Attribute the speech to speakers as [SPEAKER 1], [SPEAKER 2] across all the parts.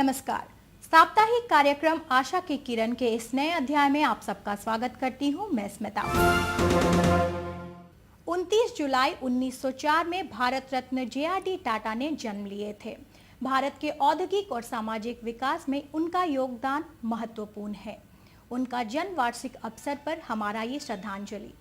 [SPEAKER 1] नमस्कार। साप्ताहिक कार्यक्रम आशा की किरण के इस नए अध्याय में आप सबका स्वागत करती हूं मैं स्मिता। 29 जुलाई 1904 में भारत रत्न जे.आर.डी. टाटा ने जन्म लिए थे। भारत के औद्योगिक और सामाजिक विकास में उनका योगदान महत्वपूर्ण है। उनका जन्म वार्षिक अवसर पर हमारा ये श्रद्धांजलि।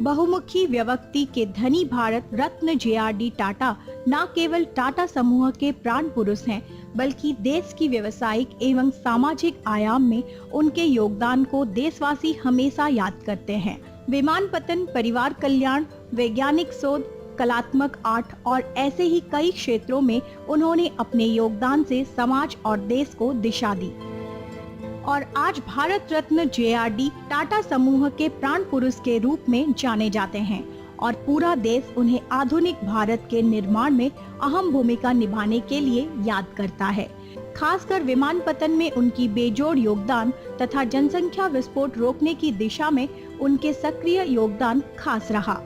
[SPEAKER 1] बहुमुखी व्यक्ति के धनी भारत रत्न जे.आर.डी. टाटा न केवल टाटा समूह के प्राण पुरुष हैं, बल्कि देश की व्यावसायिक एवं सामाजिक आयाम में उनके योगदान को देशवासी हमेशा याद करते हैं। विमानपत्तन, परिवार कल्याण, वैज्ञानिक शोध, कलात्मक आर्ट और ऐसे ही कई क्षेत्रों में उन्होंने अपने योगदान से समाज और देश को दिशा दी और आज भारत रत्न जे.आर.डी. टाटा समूह के प्राण पुरुष के रूप में जाने जाते हैं और पूरा देश उन्हें आधुनिक भारत के निर्माण में अहम भूमिका निभाने के लिए याद करता है। खासकर विमानपत्तन में उनकी बेजोड़ योगदान तथा जनसंख्या विस्फोट रोकने की दिशा में उनके सक्रिय योगदान खास रहा।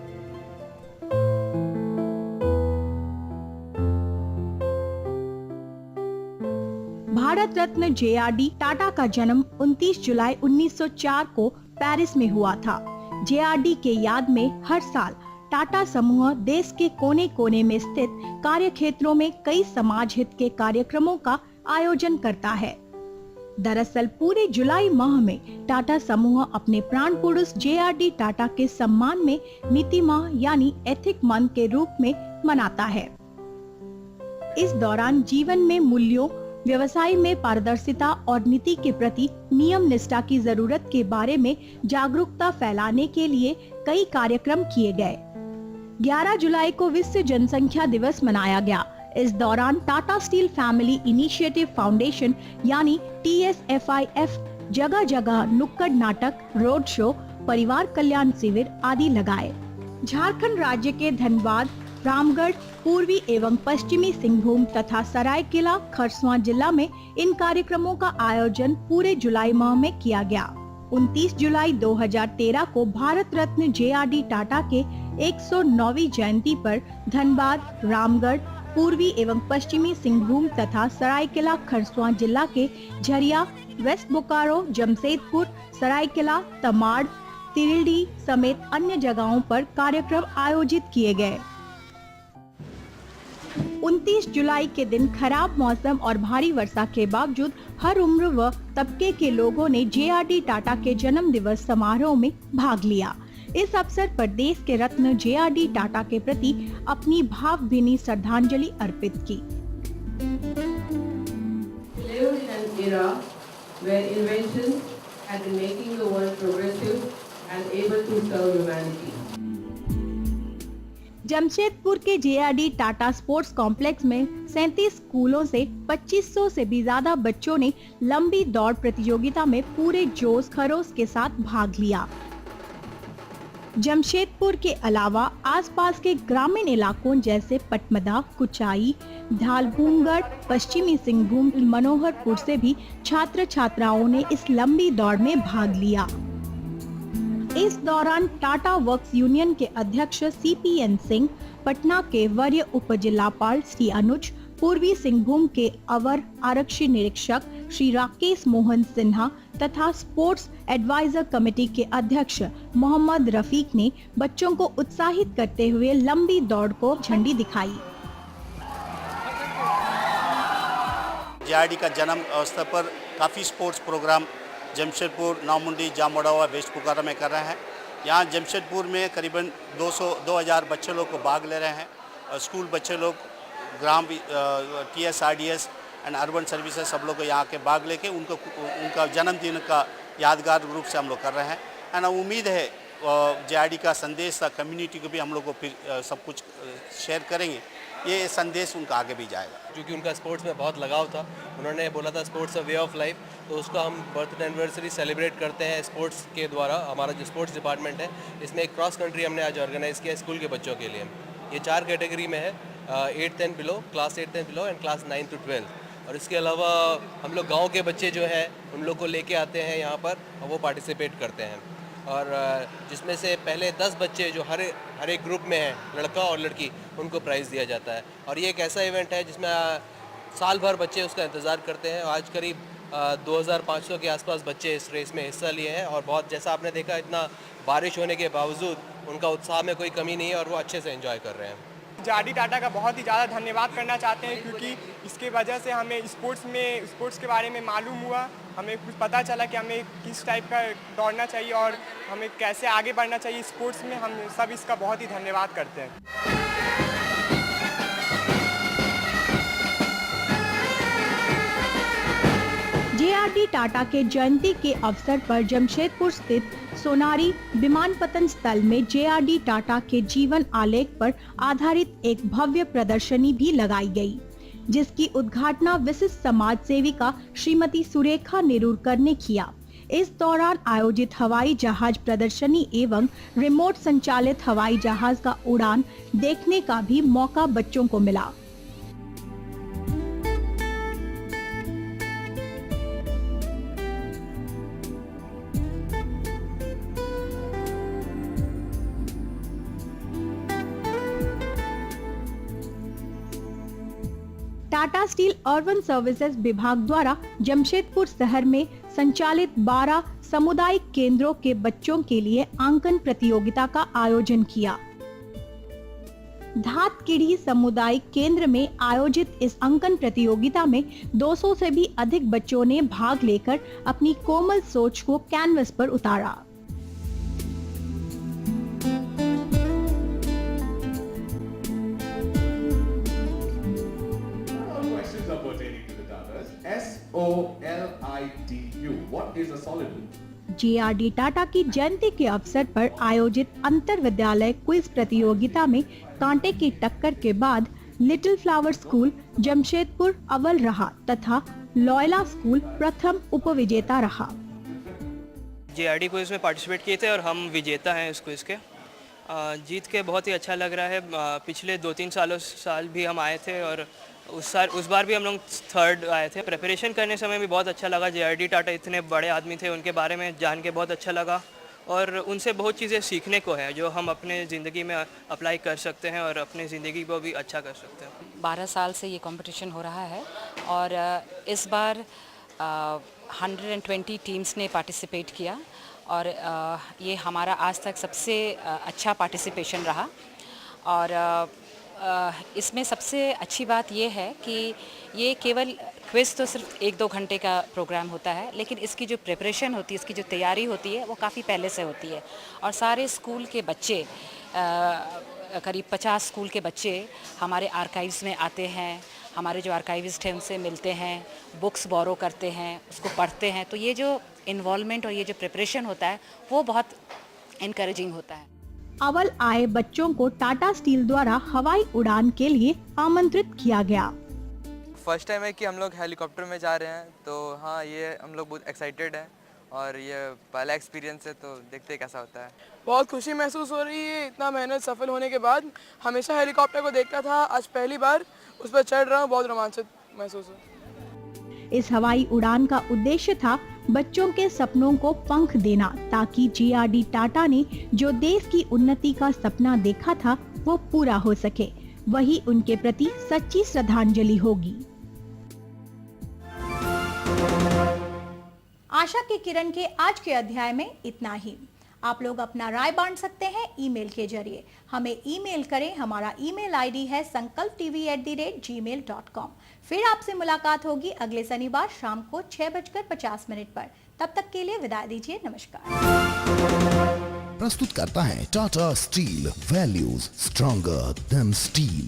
[SPEAKER 1] भारत रत्न जे.आर.डी. टाटा का जन्म 29 जुलाई 1904 को पेरिस में हुआ था। जे.आर.डी. के याद में हर साल टाटा समूह देश के कोने कोने में स्थित कार्य क्षेत्रों में कई समाज हित के कार्यक्रमों का आयोजन करता है। दरअसल पूरे जुलाई माह में टाटा समूह अपने प्राण पुरुष जे.आर.डी. टाटा के सम्मान में नीति माह यानी एथिक मंथ के रूप में मनाता है। इस दौरान जीवन में मूल्यों, व्यवसाय में पारदर्शिता और नीति के प्रति नियम निष्ठा की जरूरत के बारे में जागरूकता फैलाने के लिए कई कार्यक्रम किए गए। 11 जुलाई को विश्व जनसंख्या दिवस मनाया गया। इस दौरान Tata steel family initiative foundation यानी TSFIF जगह जगह नुक्कड़ नाटक, रोड शो, परिवार कल्याण शिविर आदि लगाए। झारखंड राज्य के धनबाद, रामगढ़, पूर्वी एवं पश्चिमी सिंहभूम तथा सरायकेला खरसवां जिला में इन कार्यक्रमों का आयोजन पूरे जुलाई माह में किया गया। 29 जुलाई 2013 को भारत रत्न जे.आर.डी. टाटा के 109वीं जयंती पर धनबाद, रामगढ़, पूर्वी एवं पश्चिमी सिंहभूम तथा सरायकेला खरसवां जिला के झरिया, वेस्ट बोकारो, जमशेदपुर, सरायकेला, तमाड़, तिरिल्डी समेत अन्य जगहों पर कार्यक्रम आयोजित किए गए। 29 जुलाई के दिन खराब मौसम और भारी वर्षा के बावजूद हर उम्र व तबके के लोगों ने जे.आर.डी. टाटा के जन्म दिवस समारोह में भाग लिया। इस अवसर पर देश के रत्न जे.आर.डी. टाटा के प्रति अपनी भावभीनी श्रद्धांजलि अर्पित की। जमशेदपुर के जे.आर.डी. टाटा स्पोर्ट्स कॉम्प्लेक्स में 37 स्कूलों से 2500 से भी ज्यादा बच्चों ने लंबी दौड़ प्रतियोगिता में पूरे जोश खरोश के साथ भाग लिया। जमशेदपुर के अलावा आसपास के ग्रामीण इलाकों जैसे पटमदा, कुचाई, ढालभूमगढ़, पश्चिमी सिंहभूम, मनोहरपुर से भी छात्र छात्राओं ने इस लंबी दौड़ में भाग लिया। इस दौरान टाटा वर्क्स यूनियन के अध्यक्ष CPN सिंह, पटना के वरीय उप जिलापाल श्री अनुज, पूर्वी सिंहभूम के अवर आरक्षी निरीक्षक श्री राकेश मोहन सिन्हा तथा स्पोर्ट्स एडवाइजर कमेटी के अध्यक्ष मोहम्मद रफीक ने बच्चों को उत्साहित करते हुए लंबी दौड़ को झंडी दिखाई।
[SPEAKER 2] जे.आर.डी. का जन्म अवसर पर काफ़ी sports program Jamshedpur, Noamundi, Jamadoba, west Bokaro में कर रहे हैं। यहाँ जमशेदपुर में करीबन 2000 बच्चे लोग को भाग ले रहे हैं। स्कूल बच्चे लोग, ग्राम TSRDS एंड अर्बन सर्विसेज सब लोग यहाँ के भाग लेके उनका जन्मदिन का यादगार रूप से हम लोग कर रहे हैं। एंड उम्मीद है जे.आर.डी. का संदेश कम्युनिटी को भी हम लोग को फिर सब कुछ शेयर करेंगे। ये संदेश उनका आगे भी जाएगा।
[SPEAKER 3] क्योंकि उनका स्पोर्ट्स में बहुत लगाव था, उन्होंने बोला था sports a way of life, तो उसका हम बर्थडे एनिवर्सरी सेलिब्रेट करते हैं स्पोर्ट्स के द्वारा। हमारा जो स्पोर्ट्स डिपार्टमेंट है इसमें एक क्रॉस कंट्री हमने आज ऑर्गेनाइज़ किया स्कूल के बच्चों के लिए। ये 4 कैटेगरी में है, 8th and below, class 8th and below and class 9 to 12। और इसके अलावा हम लोग गांव के बच्चे जो है उन लोग को लेके आते हैं यहाँ पर और वो पार्टिसिपेट करते हैं। और जिसमें से पहले 10 बच्चे जो हर एक ग्रुप में हैं, लड़का और लड़की, उनको प्राइज़ दिया जाता है। और ये एक ऐसा इवेंट है जिसमें साल भर बच्चे उसका इंतज़ार करते हैं। आज करीब 2500 के आसपास बच्चे इस रेस में हिस्सा लिए हैं और बहुत, जैसा आपने देखा, इतना बारिश होने के बावजूद उनका उत्साह में कोई कमी नहीं है और वो अच्छे से एंजॉय कर रहे हैं।
[SPEAKER 4] जेआरडी टाटा का बहुत ही ज़्यादा धन्यवाद करना चाहते हैं, क्योंकि इसके वजह से हमें स्पोर्ट्स के बारे में मालूम हुआ, हमें कुछ पता चला कि हमें किस टाइप का दौड़ना चाहिए और हमें कैसे आगे बढ़ना चाहिए स्पोर्ट्स में। हम सब इसका बहुत ही धन्यवाद करते हैं।
[SPEAKER 1] जेआरडी टाटा के जयंती के अवसर पर जमशेदपुर स्थित सोनारी विमानपतन स्थल में जेआरडी टाटा के जीवन आलेख पर आधारित एक भव्य प्रदर्शनी भी लगाई गई, जिसकी उद्घाटना विशिष्ट समाज सेविका श्रीमती सुरेखा नेरुरकर ने किया। इस दौरान आयोजित हवाई जहाज प्रदर्शनी एवं रिमोट संचालित हवाई जहाज का उड़ान देखने का भी मौका बच्चों को मिला। टाटा स्टील अर्बन सर्विसेज विभाग द्वारा जमशेदपुर शहर में संचालित 12 सामुदायिक केंद्रों के बच्चों के लिए आंकन प्रतियोगिता का आयोजन किया। धातकिड़ी सामुदायिक केंद्र में आयोजित इस अंकन प्रतियोगिता में 200 से भी अधिक बच्चों ने भाग लेकर अपनी कोमल सोच को कैनवस पर उतारा।
[SPEAKER 5] SOLIDU. What is a solid?
[SPEAKER 1] JRD Tata की जयंती के अवसर पर आयोजित अंतर विद्यालय क्विज प्रतियोगिता में कांटे की टक्कर के बाद लिटिल फ्लावर स्कूल जमशेदपुर अव्वल रहा तथा लॉयला स्कूल प्रथम उपविजेता रहा।
[SPEAKER 6] जेआरडी क्विज में पार्टिसिपेट किए थे और हम विजेता हैं इस क्विज के। जीत के बहुत ही अच्छा लग रहा है। पिछले 2-3 साल भी हम आए थे और उस बार भी हम लोग 3rd आए थे। प्रिपरेशन करने समय भी बहुत अच्छा लगा। जेआरडी टाटा इतने बड़े आदमी थे, उनके बारे में जान के बहुत अच्छा लगा और उनसे बहुत चीज़ें सीखने को है जो हम अपने ज़िंदगी में अप्लाई कर सकते हैं और अपनी ज़िंदगी को भी अच्छा कर सकते हैं।
[SPEAKER 7] 12 साल से ये कंपटीशन हो रहा है और इस बार 120 टीम्स ने पार्टिसिपेट किया और ये हमारा आज तक सबसे अच्छा पार्टिसिपेशन रहा। और इसमें सबसे अच्छी बात ये है कि ये केवल क्विज़ तो सिर्फ 1-2 घंटे का प्रोग्राम होता है, लेकिन इसकी जो प्रिपरेशन होती है, इसकी जो तैयारी होती है वो काफ़ी पहले से होती है। और सारे स्कूल के बच्चे, करीब 50 स्कूल के बच्चे हमारे आर्काइव्स में आते हैं, हमारे जो आर्काइविस्ट हैं उनसे मिलते हैं, बुक्स बोरो करते हैं, उसको पढ़ते हैं। तो ये जो इन्वॉल्वमेंट और ये जो प्रिपरेशन होता है वो बहुत इनकरेजिंग होता है।
[SPEAKER 1] अव्वल आए बच्चों को टाटा स्टील द्वारा हवाई उड़ान के लिए आमंत्रित किया गया।
[SPEAKER 8] फर्स्ट टाइम है कि हम लोग हेलीकॉप्टर में जा रहे हैं, तो हाँ, ये हम लोग बहुत एक्साइटेड हैं और ये पहला एक्सपीरियंस है, तो देखते हैं कैसा होता है।
[SPEAKER 9] बहुत खुशी महसूस हो रही है इतना मेहनत सफल होने के बाद। हमेशा हेलीकॉप्टर को देखता था, आज पहली बार उस पर चढ़ रहा हूँ, बहुत रोमांचित महसूस हो।
[SPEAKER 1] इस हवाई उड़ान का उद्देश्य था बच्चों के सपनों को पंख देना, ताकि जेआरडी टाटा ने जो देश की उन्नति का सपना देखा था वो पूरा हो सके। वही उनके प्रति सच्ची श्रद्धांजलि होगी। आशा की किरण के आज के अध्याय में इतना ही। आप लोग अपना राय बांट सकते हैं ईमेल के जरिए। हमें ईमेल करें, हमारा ईमेल आईडी है sankalptv@gmail.com। फिर आपसे मुलाकात होगी अगले शनिवार शाम को 6:50 पर। तब तक के लिए विदा दीजिए, नमस्कार।
[SPEAKER 10] प्रस्तुत करता है Tata steel, values stronger than steel.